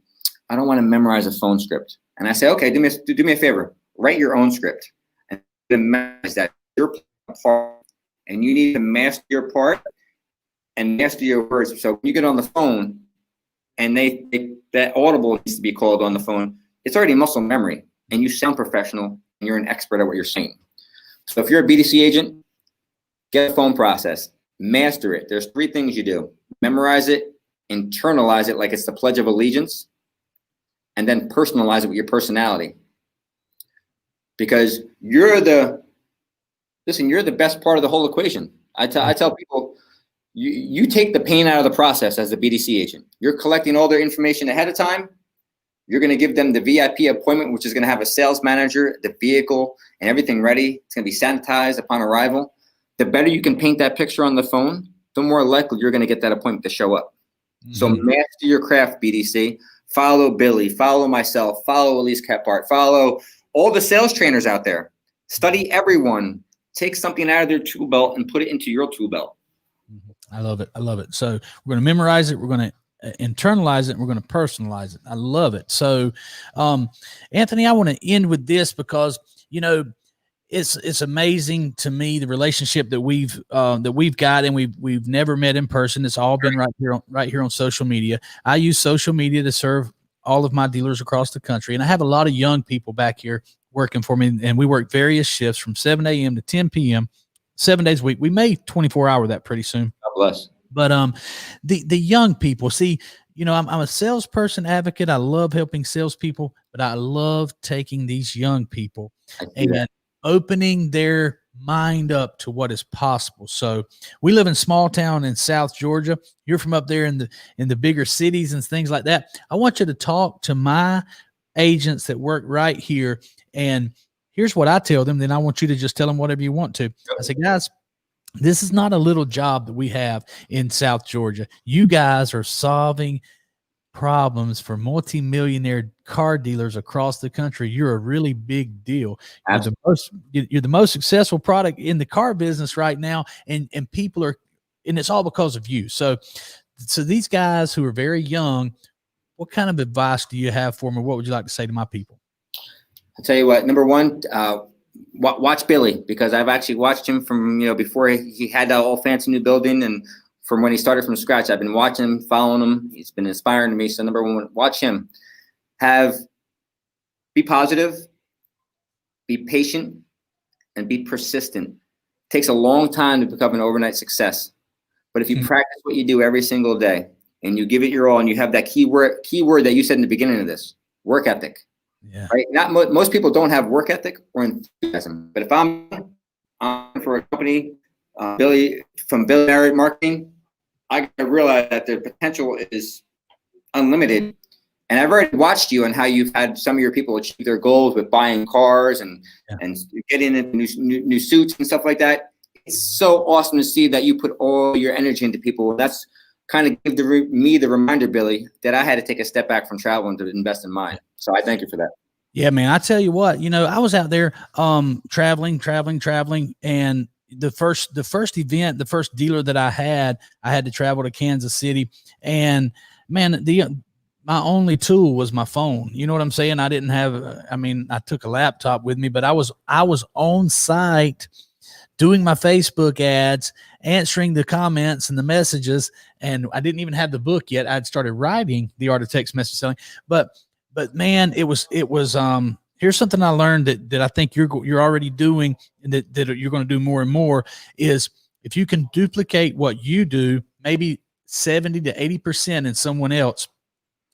I don't want to memorize a phone script. And I say, okay, do me a favor. Write your own script. And memorize that. Your part. And you need to master your part and master your words. So when you get on the phone and that audible needs to be called on the phone, it's already muscle memory, and you sound professional, and you're an expert at what you're saying. So if you're a BDC agent, get a phone process, master it. There's 3 things you do. Memorize it, internalize it like it's the Pledge of Allegiance, and then personalize it with your personality. Because you're the best part of the whole equation. I tell people, you take the pain out of the process as a BDC agent. You're collecting all their information ahead of time. You're going to give them the VIP appointment, which is going to have a sales manager, the vehicle, and everything ready. It's going to be sanitized upon arrival. The better you can paint that picture on the phone, the more likely you're going to get that appointment to show up. Mm-hmm. So master your craft, BDC. Follow Billy. Follow myself. Follow Elise Kephart. Follow all the sales trainers out there. Study everyone. Take something out of their tool belt and put it into your tool belt. I love it. I love it. So we're going to memorize it. We're going to internalize it, and we're going to personalize it. I love it. So, Anthony, I want to end with this because, it's amazing to me, the relationship that we've got, and we've never met in person. It's all been right here on social media. I use social media to serve all of my dealers across the country. And I have a lot of young people back here working for me, and we work various shifts from 7 a.m. to 10 p.m., 7 days a week. We may 24-hour that pretty soon. God bless. But the young people, see, I'm a salesperson advocate. I love helping salespeople, but I love taking these young people and opening their mind up to what is possible. So we live in small town in South Georgia. You're from up there in the bigger cities and things like that. I want you to talk to my agents that work right here. And here's what I tell them. Then I want you to just tell them whatever you want to. I say, guys, this is not a little job that we have in South Georgia. You guys are solving problems for multimillionaire car dealers across the country. You're a really big deal. You're the most successful product in the car business right now, and people are, and it's all because of you. So these guys who are very young, what kind of advice do you have for me? What would you like to say to my people? I'll tell you what. Number one, watch Billy, because I've actually watched him from before he had that all fancy new building, and from when he started from scratch. I've been watching him, following him. He's been inspiring to me. So number one, watch him. Be positive, be patient, and be persistent. It takes a long time to become an overnight success. But if you practice what you do every single day and you give it your all, and you have that keyword that you said in the beginning of this, work ethic. Yeah. Right. Most people don't have work ethic or enthusiasm. But if I'm for a company, Billy Merritt Marketing, I got to realize that the potential is unlimited. And I've already watched you and how you've had some of your people achieve their goals with buying cars and getting into new suits and stuff like that. It's so awesome to see that you put all your energy into people. That's kind of give me the reminder, Billy, that I had to take a step back from traveling to invest in mine. So I thank you for that. Yeah, man. I tell you what, I was out there traveling, and the first event, the first dealer that I had to travel to Kansas City, and man, my only tool was my phone. You know what I'm saying? I didn't have, I took a laptop with me, but I was on site doing my Facebook ads, answering the comments and the messages. And I didn't even have the book yet. I'd started writing The Art of Text Message Selling, but man, it was, here's something I learned that I think you're already doing, and that you're going to do more and more, is if you can duplicate what you do, maybe 70 to 80% in someone else,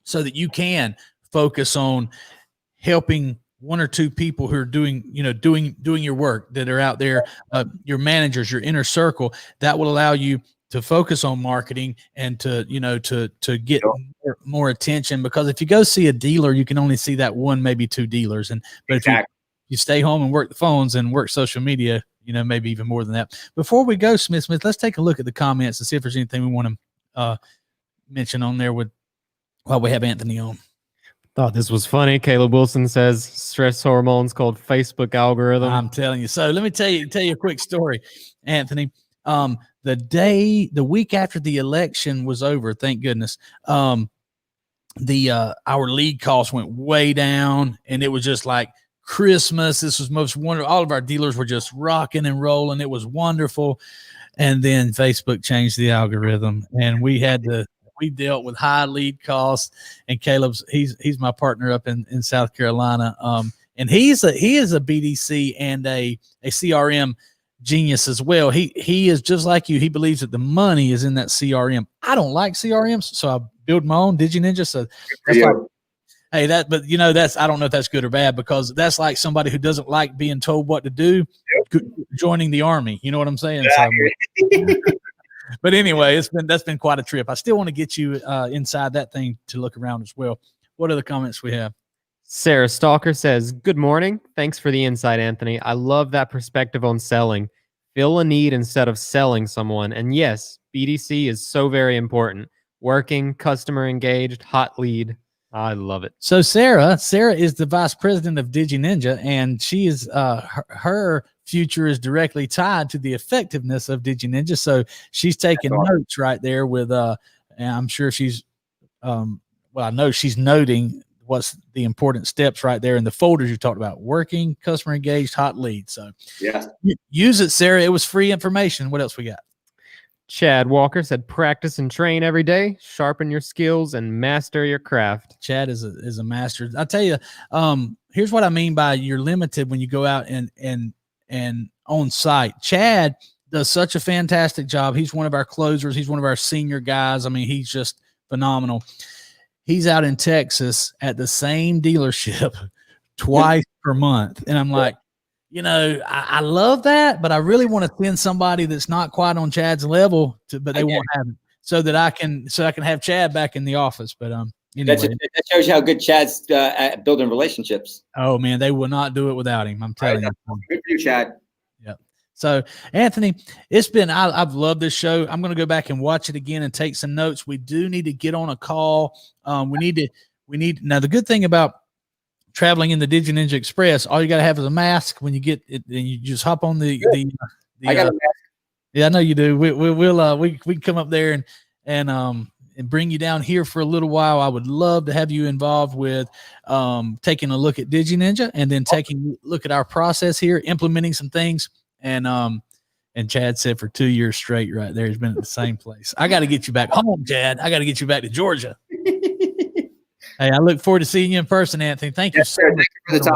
so that you can focus on helping one or two people who are doing your work, that are out there, your managers, your inner circle, that will allow you to focus on marketing and to get more attention. Because if you go see a dealer, you can only see that one, maybe two dealers. But if you stay home and work the phones and work social media, maybe even more than that. Before we go, Smith, let's take a look at the comments and see if there's anything we want to mention on there while we have Anthony on. Thought this was funny. Caleb Wilson says stress hormones called Facebook algorithm. I'm telling you. So let me tell you a quick story, Anthony. The week after the election was over, thank goodness, our lead costs went way down, and it was just like Christmas. This was most wonderful. All of our dealers were just rocking and rolling. It was wonderful. And then Facebook changed the algorithm, and we dealt with high lead costs. And Caleb's, he's my partner up in South Carolina. And he is a BDC and a CRM genius as well. He is just like you. He believes that the money is in that CRM. I don't like CRMs, so I build my own DigiNinja. So that's like, hey, that's, I don't know if that's good or bad, because that's like somebody who doesn't like being told what to do, joining the army. You know what I'm saying? So, but anyway, that's been quite a trip. I still want to get you inside that thing to look around as well. What are the comments we have? Sarah Stalker says, good morning. Thanks for the insight, Anthony. I love that perspective on selling. Fill a need instead of selling someone. And yes, BDC is so very important. Working, customer engaged, hot lead. I love it. So Sarah is the vice president of DigiNinja, and she is her future is directly tied to the effectiveness of DigiNinja. So she's taking notes right there with and I'm sure she's I know she's noting what's the important steps right there in the folders you talked about: working, customer engaged, hot lead. So yeah, use it, Sarah. It was free information. What else we got? Chad Walker said, practice and train every day, sharpen your skills, and master your craft. Chad is a master. I'll tell you, here's what I mean by you're limited when you go out and on site. Chad does such a fantastic job. He's one of our closers. He's one of our senior guys. I mean, he's just phenomenal. He's out in Texas at the same dealership twice per month. And I'm like, I love that, but I really want to send somebody that's not quite on Chad's level but they won't have it, so I can have Chad back in the office. But anyway, that shows you how good Chad's at building relationships. Oh man, they will not do it without him. I'm telling you. Good for you, Chad. Yep. So Anthony, I've loved this show. I'm going to go back and watch it again and take some notes. We do need to get on a call. We need now. The good thing about traveling in the DigiNinja Express, all you got to have is a mask when you get it, and you just hop on the I got a mask. Yeah, I know you do. We can come up there and bring you down here for a little while. I would love to have you involved with taking a look at DigiNinja, and then taking a look at our process here, implementing some things. And Chad said for 2 years straight right there, he's been at the same place. I got to get you back home, Chad. I got to get you back to Georgia. Hey, I look forward to seeing you in person, Anthony. Thank you so much. Thank you for the time.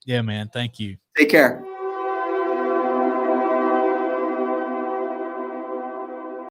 Yeah, man. Thank you. Take care.